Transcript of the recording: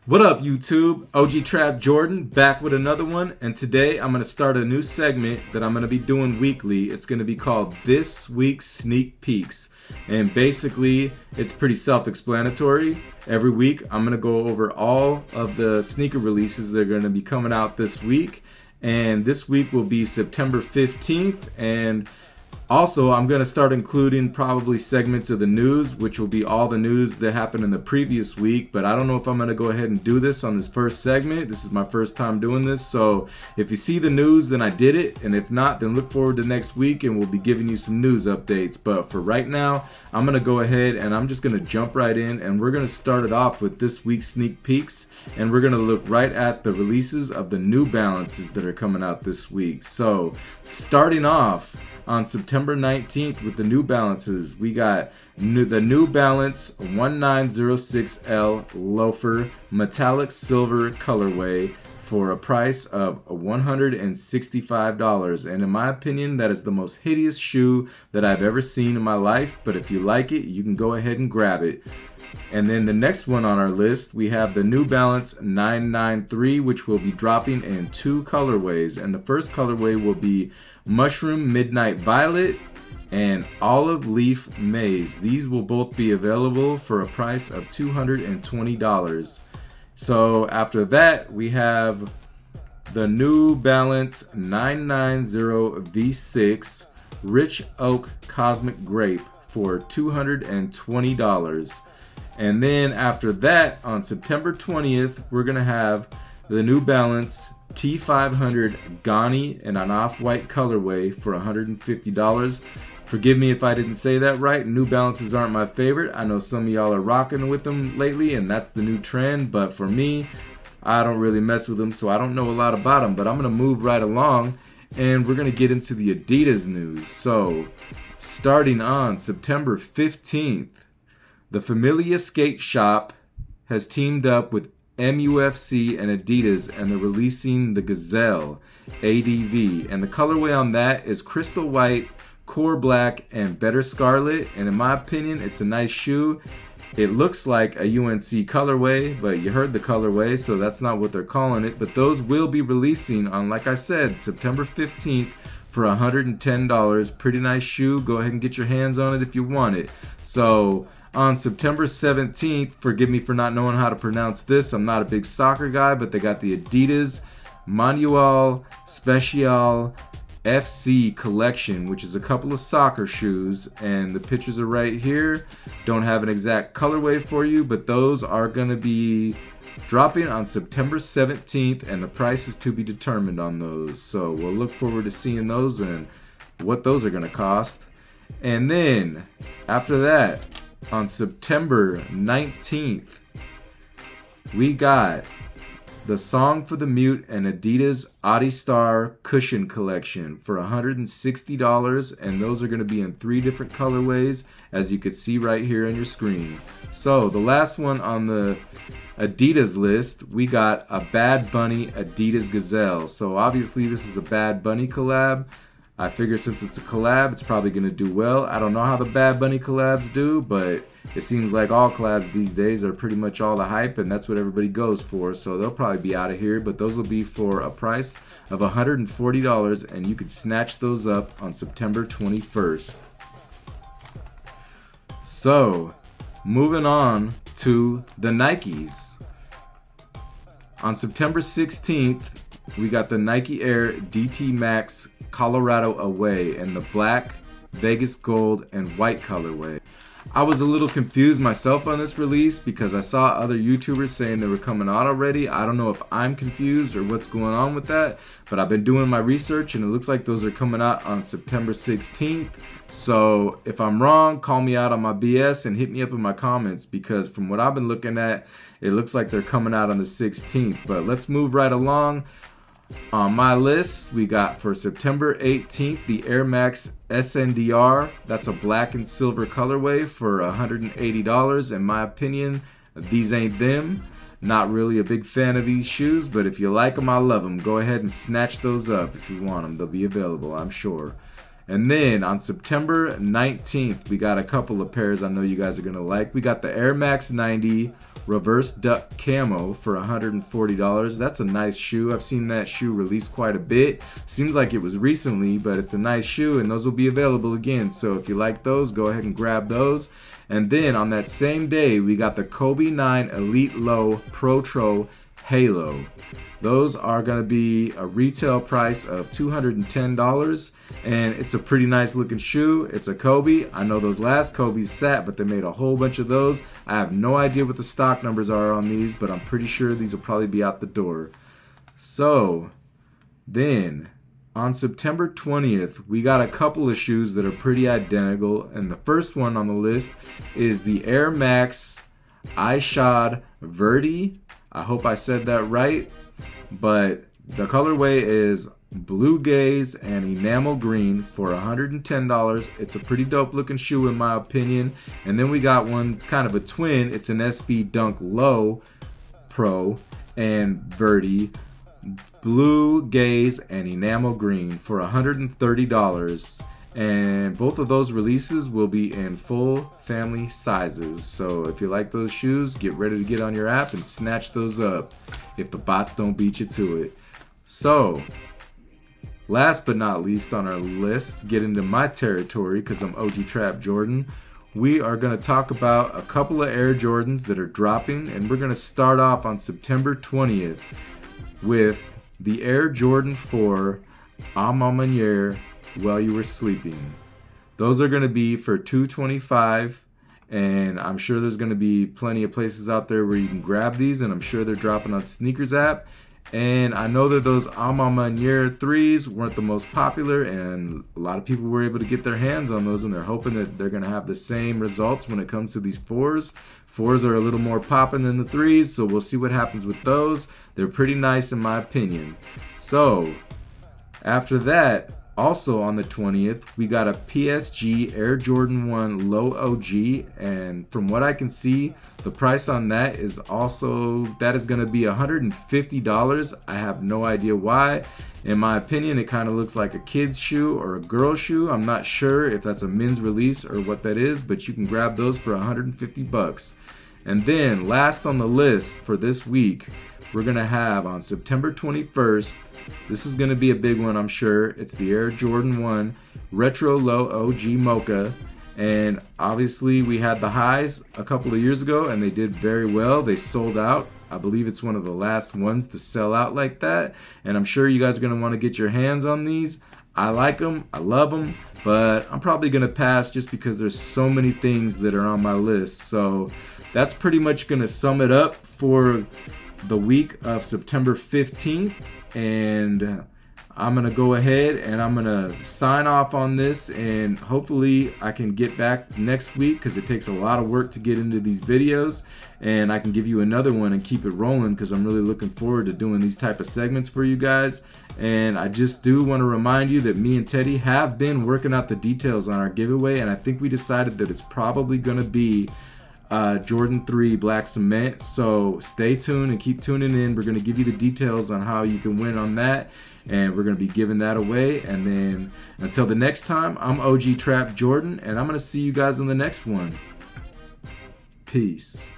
What up, YouTube? OG Trap Jordan back with another one, and today I'm going to start a new segment that I'm going to be doing weekly. It's going to be called This Week's Sneak Peeks, and basically it's pretty self-explanatory. Every week I'm going to go over all of the sneaker releases that are going to be coming out this week, and this week will be September 15th, and also, I'm going to start including probably segments of the news, which will be all the news that happened in the previous week, but I don't know if I'm going to go ahead and do this on this first segment. This is my first time doing this, so if you see the news, then I did it, and if not, then look forward to next week and we'll be giving you some news updates. But for right now, I'm going to go ahead and I'm just going to jump right in, and we're going to start it off with this week's sneak peeks, and we're going to look right at the releases of the New Balances that are coming out this week. So, starting off on September 19th with the New Balances, we got the New Balance 1906L Loafer Metallic Silver Colorway for a price of $165. And in my opinion, that is the most hideous shoe that I've ever seen in my life. But if you like it, you can go ahead and grab it. And then the next one on our list, we have the New Balance 993, which will be dropping in two colorways. And the first colorway will be Mushroom Midnight Violet and Olive Leaf Maze. These will both be available for a price of $220. So after that, we have the New Balance 990 V6 Rich Oak Cosmic Grape for $220. And then after that, on September 20th, we're going to have the New Balance T500 Ghani in an off-white colorway for $150. Forgive me if I didn't say that right. New Balances aren't my favorite. I know some of y'all are rocking with them lately, and that's the new trend. But for me, I don't really mess with them, so I don't know a lot about them. But I'm going to move right along, and we're going to get into the Adidas news. So, starting on September 15th, the Familia Skate Shop has teamed up with MUFC and Adidas, and they're releasing the Gazelle ADV. And the colorway on that is Crystal White, Core Black, and Better Scarlet. And in my opinion, it's a nice shoe. It looks like a UNC colorway, but you heard the colorway, so that's not what they're calling it. But those will be releasing on, like I said, September 15th for $110. Pretty nice shoe. Go ahead and get your hands on it if you want it. So on September 17th, forgive me for not knowing how to pronounce this. I'm not a big soccer guy, but they got the Adidas Manual Special FC collection, which is a couple of soccer shoes, and the pictures are right here. Don't have an exact colorway for you, but those are going to be dropping on September 17th, and the price is to be determined on those. So we'll look forward to seeing those and what those are going to cost. And then after that, on September 19th, we got the Song for the Mute and Adidas Adistar Cushion Collection for $160, and those are going to be in three different colorways, as you can see right here on your screen. So the last one on the Adidas list, we got a Bad Bunny Adidas Gazelle. So obviously this is a Bad Bunny collab. I figure since it's a collab, it's probably going to do well. I don't know how the Bad Bunny collabs do, but it seems like all collabs these days are pretty much all the hype, and that's what everybody goes for. So they'll probably be out of here, but those will be for a price of $140, and you can snatch those up on September 21st. So, moving on to the Nikes. On September 16th, we got the Nike Air DT Max Colorado Away in the black, Vegas gold, and white colorway. I was a little confused myself on this release because I saw other YouTubers saying they were coming out already. I don't know if I'm confused or what's going on with that, but I've been doing my research and it looks like those are coming out on September 16th. So if I'm wrong, call me out on my BS and hit me up in my comments, because from what I've been looking at, it looks like they're coming out on the 16th. But let's move right along. On my list, we got for September 18th the Air Max SNDR. That's a black and silver colorway for $180. In my opinion, these ain't them. Not really a big fan of these shoes, but if you like them, I love them. Go ahead and snatch those up if you want them. They'll be available, I'm sure. And then on September 19th, we got a couple of pairs I know you guys are going to like. We got the Air Max 90 Reverse Duck Camo for $140. That's a nice shoe. I've seen that shoe released quite a bit. Seems like it was recently, but it's a nice shoe, and those will be available again. So if you like those, go ahead and grab those. And then on that same day, we got the Kobe 9 Elite Low Pro Halo. Those are going to be a retail price of $210, and it's a pretty nice looking shoe. It's a Kobe. I know those last Kobe's sat, but they made a whole bunch of those. I have no idea what the stock numbers are on these, but I'm pretty sure these will probably be out the door. So then on September 20th, we got a couple of shoes that are pretty identical, and the first one on the list is the Air Max iShod Verde. I hope I said that right, but the colorway is blue gaze and enamel green for $110. It's a pretty dope looking shoe in my opinion. And then we got one, it's kind of a twin. It's an SB Dunk Low Pro and Verde, blue gaze and enamel green for $130. And both of those releases will be in full family sizes. So if you like those shoes, get ready to get on your app and snatch those up if the bots don't beat you to it. So last but not least on our list, get into my territory because I'm OG Trap Jordan. We are going to talk about a couple of Air Jordans that are dropping, and we're going to start off on September 20th with the Air Jordan 4 A Ma Maniere While You Were Sleeping. Those are going to be for $225, and I'm sure there's going to be plenty of places out there where you can grab these, and I'm sure they're dropping on Sneakers app. And I know that those A Ma Maniere 3s weren't the most popular, and a lot of people were able to get their hands on those, and they're hoping that they're going to have the same results when it comes to these 4s. 4s are a little more popping than the 3s, so we'll see what happens with those. They're pretty nice in my opinion. So after that, also on the 20th, we got a PSG Air Jordan 1 Low OG, and from what I can see, the price on that is going to be $150. I have no idea why. In my opinion, it kind of looks like a kid's shoe or a girl's shoe. I'm not sure if that's a men's release or what that is, but you can grab those for $150. And then last on the list for this week, we're going to have on September 21st, this is going to be a big one, I'm sure. It's the Air Jordan 1 Retro Low OG Mocha. And obviously we had the highs a couple of years ago and they did very well. They sold out. I believe it's one of the last ones to sell out like that. And I'm sure you guys are going to want to get your hands on these. I like them. I love them. But I'm probably going to pass just because there's so many things that are on my list. So that's pretty much going to sum it up for the week of September 15th. And I'm going to go ahead and I'm going to sign off on this, and hopefully I can get back next week because it takes a lot of work to get into these videos, and I can give you another one and keep it rolling because I'm really looking forward to doing these type of segments for you guys. And I just do want to remind you that me and Teddy have been working out the details on our giveaway, and I think we decided that it's probably going to be Jordan 3 Black Cement. So stay tuned and keep tuning in. We're going to give you the details on how you can win on that, and we're going to be giving that away. And then until the next time, I'm OG Trap Jordan, and I'm going to see you guys in the next one. Peace.